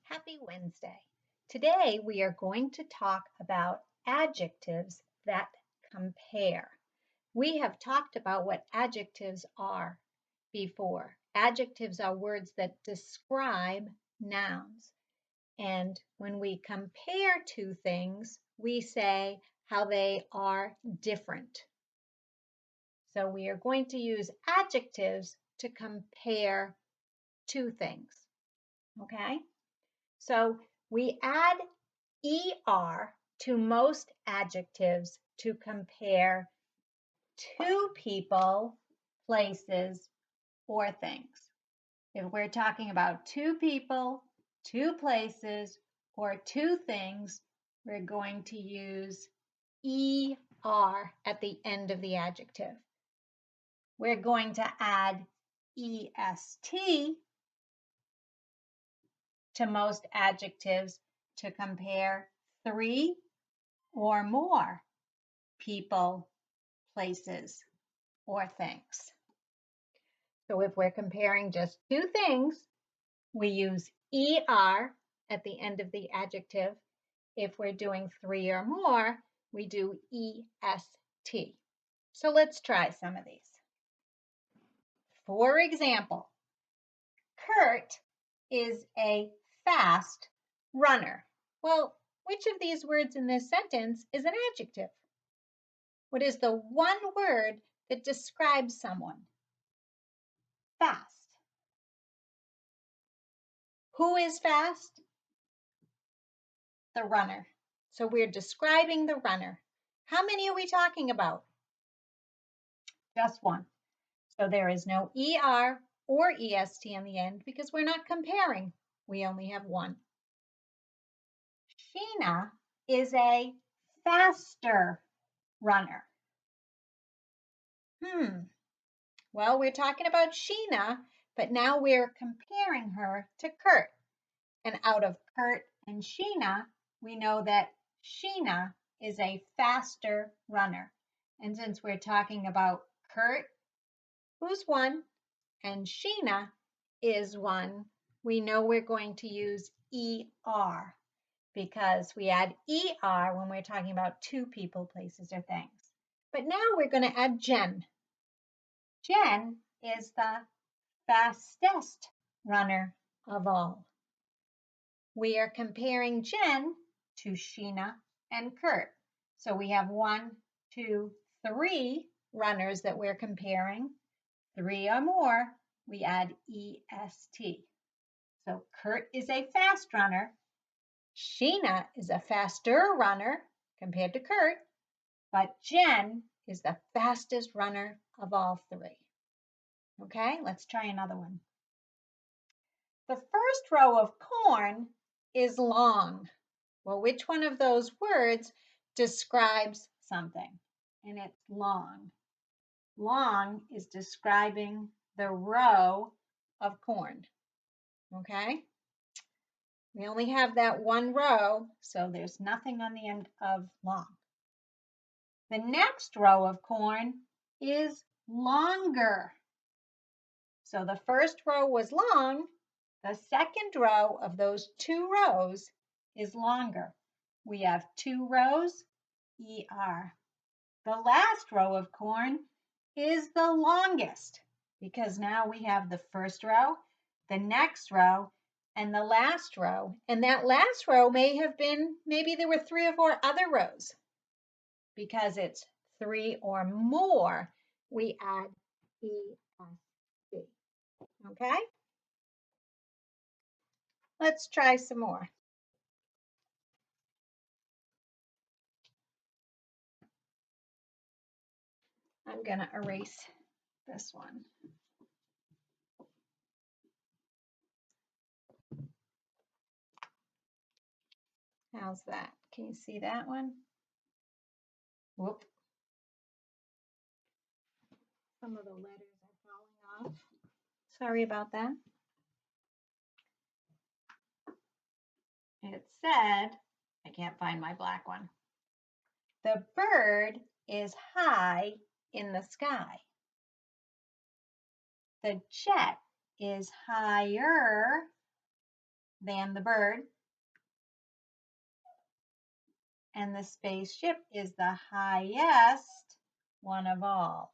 Happy Wednesday. Today we are going to talk about adjectives that compare. We have talked about what adjectives are before. Adjectives are words that describe nouns. And when we compare two things, we say how they are different. So we are going to use adjectives to compare two things. Okay? So we add ER to most adjectives to compare two people, places, or things. If we're talking about two people, two places, or two things, we're going to use ER at the end of the adjective. We're going to add EST to most adjectives to compare three or more people, places, or things. So if we're comparing just two things, we use ER at the end of the adjective. If we're doing three or more, we do EST. So let's try some of these. For example, Kurt is a fast runner. Well, which of these words in this sentence is an adjective? What is the one word that describes someone? Fast. Who is fast? The runner. So we're describing the runner. How many are we talking about? Just one. So there is no ER or EST in the end because we're not comparing. We only have one. Sheena is a faster runner. Well, we're talking about Sheena, but now we're comparing her to Kurt. And out of Kurt and Sheena, we know that Sheena is a faster runner. And since we're talking about Kurt, who's one, and Sheena is one, we know we're going to use ER because we add ER when we're talking about two people, places, or things. But now we're going to add Jen. Jen is the fastest runner of all. We are comparing Jen to Sheena and Kurt. So we have 1, 2, 3 runners that we're comparing. 3 or more, we add EST. So Kurt is a fast runner. Sheena is a faster runner compared to Kurt, but Jen is the fastest runner of all 3. Okay, let's try another one. The first row of corn is long. Well, which one of those words describes something? And it's long. Long is describing the row of corn. Okay? We only have that one row, so there's nothing on the end of long. The next row of corn is longer. So the first row was long. The second row of those 2 rows is longer. We have 2 rows, ER. The last row of corn is the longest because now we have the first row, the next row, and the last row. And that last row may have been, maybe there were 3 or 4 other rows. Because it's 3 or more, we add EST. Okay? Let's try some more. I'm going to erase this one. How's that? Can you see that one? Whoop. Some of the letters are falling off. Sorry about that. It said, I can't find my black one. The bird is high in the sky. The jet is higher than the bird. And the spaceship is the highest one of all.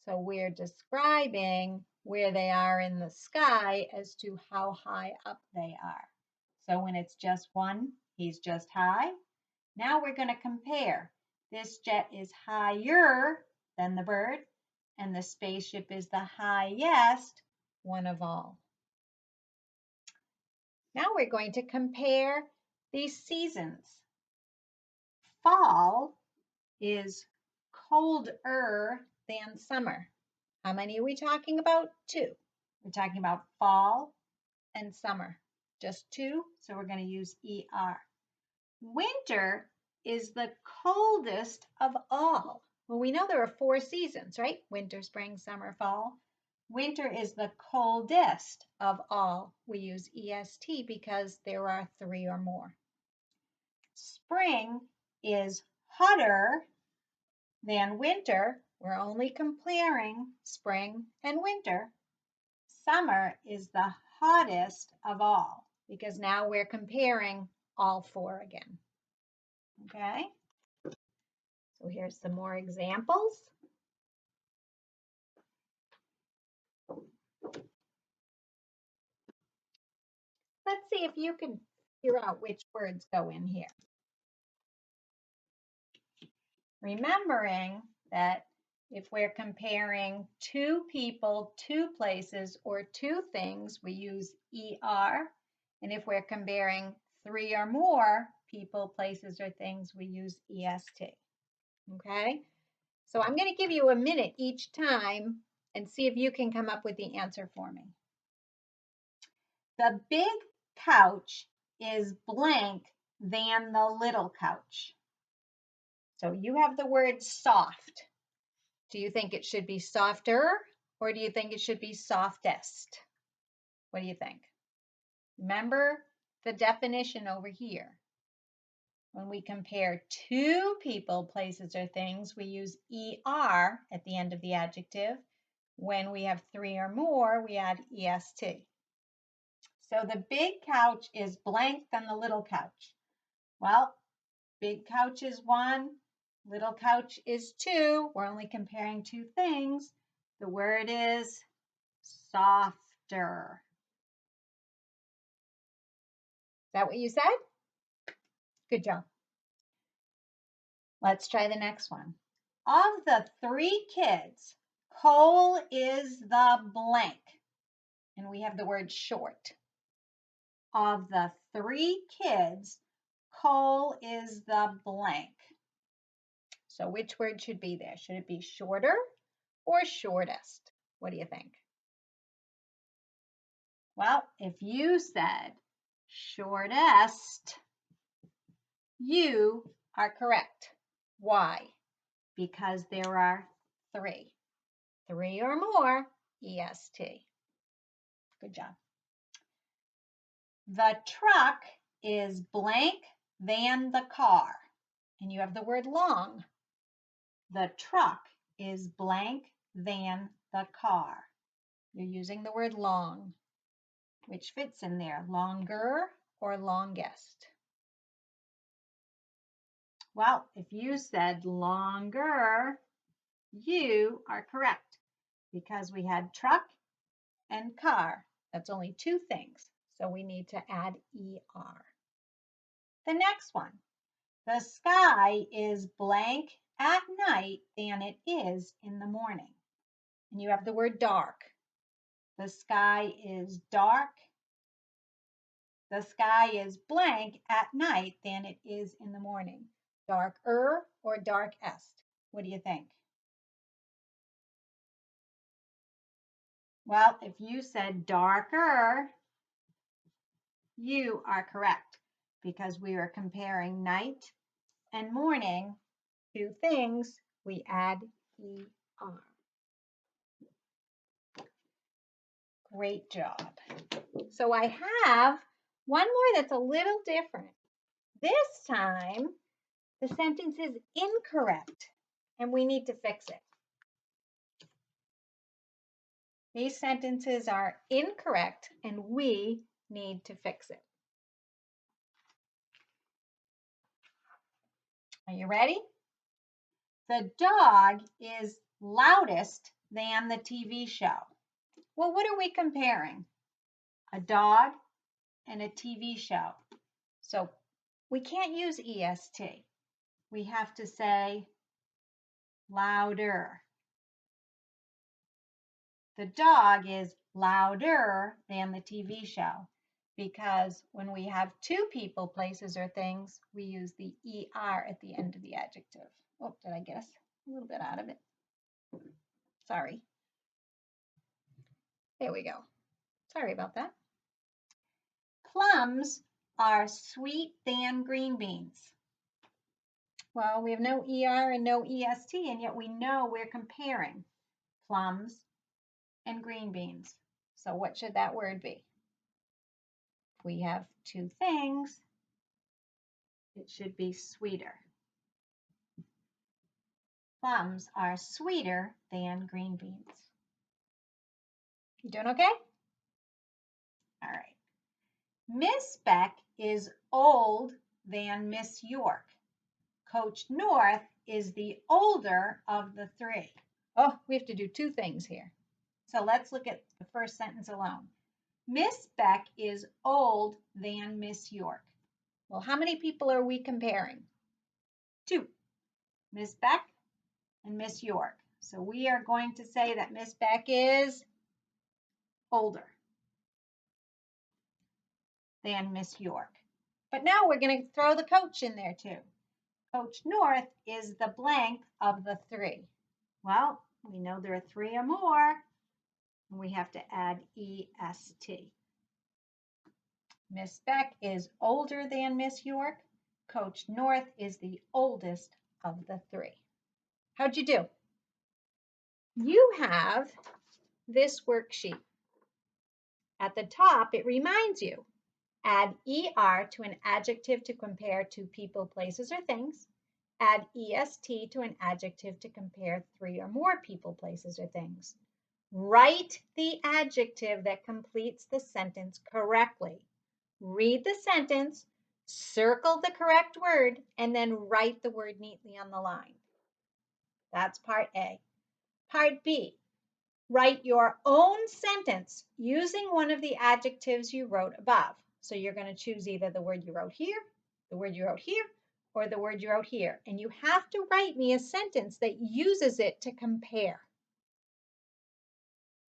So we're describing where they are in the sky as to how high up they are. So when it's just one, he's just high. Now we're going to compare. This jet is higher than the bird, and the spaceship is the highest one of all. Now we're going to compare these seasons. Fall is colder than summer. How many are we talking about? Two. We're talking about fall and summer. Just two, so we're going to use ER. Winter is the coldest of all. Well, we know there are 4 seasons, right? Winter, spring, summer, fall. Winter is the coldest of all. We use EST because there are 3 or more. Spring is hotter than winter. We're only comparing spring and winter. Summer is the hottest of all because now we're comparing all 4 again. Okay, so here's some more examples. Let's see if you can figure out which words go in here. Remembering that if we're comparing 2 people, 2 places, or 2 things, we use ER. And if we're comparing 3 or more people, places, or things, we use EST. Okay? So I'm going to give you a minute each time and see if you can come up with the answer for me. The big couch is blank than the little couch. So you have the word soft. Do you think it should be softer or do you think it should be softest? What do you think? Remember the definition over here. When we compare 2 people, places, or things, we use ER at the end of the adjective. When we have 3 or more, we add EST. So the big couch is blank than the little couch. Well, big couch is 1, little couch is 2. We're only comparing 2 things. The word is softer. Is that what you said? Good job. Let's try the next one. Of the 3 kids, Cole is the blank. And we have the word short. Of the 3 kids, Cole is the blank. So which word should be there? Should it be shorter or shortest? What do you think? Well, if you said shortest, you are correct. Why? Because there are 3. 3 or more, EST. Good job. The truck is blank than the car. And you have the word long. The truck is blank than the car. You're using the word long. Which fits in there, longer or longest? Well, if you said longer, you are correct because we had truck and car. That's only 2 things, so we need to add ER. The next one, the sky is blank at night than it is in the morning. And you have the word dark. The sky is dark. The sky is blank at night than it is in the morning. Darker or darkest? What do you think? Well, if you said darker, you are correct because we are comparing night and morning. 2 things, we add ER. Great job. So I have one more that's a little different. This time, the sentence is incorrect, and we need to fix it. These sentences are incorrect, and we need to fix it. Are you ready? The dog is loudest than the TV show. Well, what are we comparing? A dog and a TV show. So we can't use EST. We have to say louder. The dog is louder than the TV show because when we have two people, places, or things, we use the ER at the end of the adjective. Oh, did I get a little bit out of it? Sorry. There we go. Sorry about that. Plums are sweet than green beans. Well, we have no ER and no EST, and yet we know we're comparing plums and green beans. So what should that word be? If we have two things, it should be sweeter. Plums are sweeter than green beans. You doing okay? All right. Miss Beck is old than Miss York. Coach North is the older of the three. Oh, we have to do two things here. So let's look at the first sentence alone. Miss Beck is old than Miss York. Well, how many people are we comparing? Two, Miss Beck and Miss York. So we are going to say that Miss Beck is older than Miss York. But now we're going to throw the coach in there too. Coach North is the blank of the three. Well, we know there are three or more, and we have to add EST. Miss Beck is older than Miss York. Coach North is the oldest of the three. How'd you do? You have this worksheet. At the top, it reminds you, add ER to an adjective to compare two people, places, or things. Add EST to an adjective to compare three or more people, places, or things. Write the adjective that completes the sentence correctly. Read the sentence, circle the correct word, and then write the word neatly on the line. That's part A. Part B, write your own sentence using one of the adjectives you wrote above. So you're going to choose either the word you wrote here, the word you wrote here, or the word you wrote here. And you have to write me a sentence that uses it to compare.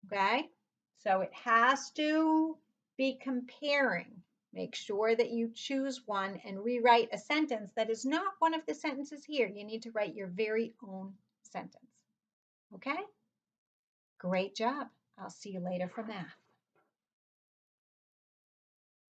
Okay? So it has to be comparing. Make sure that you choose one and rewrite a sentence that is not one of the sentences here. You need to write your very own sentence. Okay? Great job. I'll see you later for math.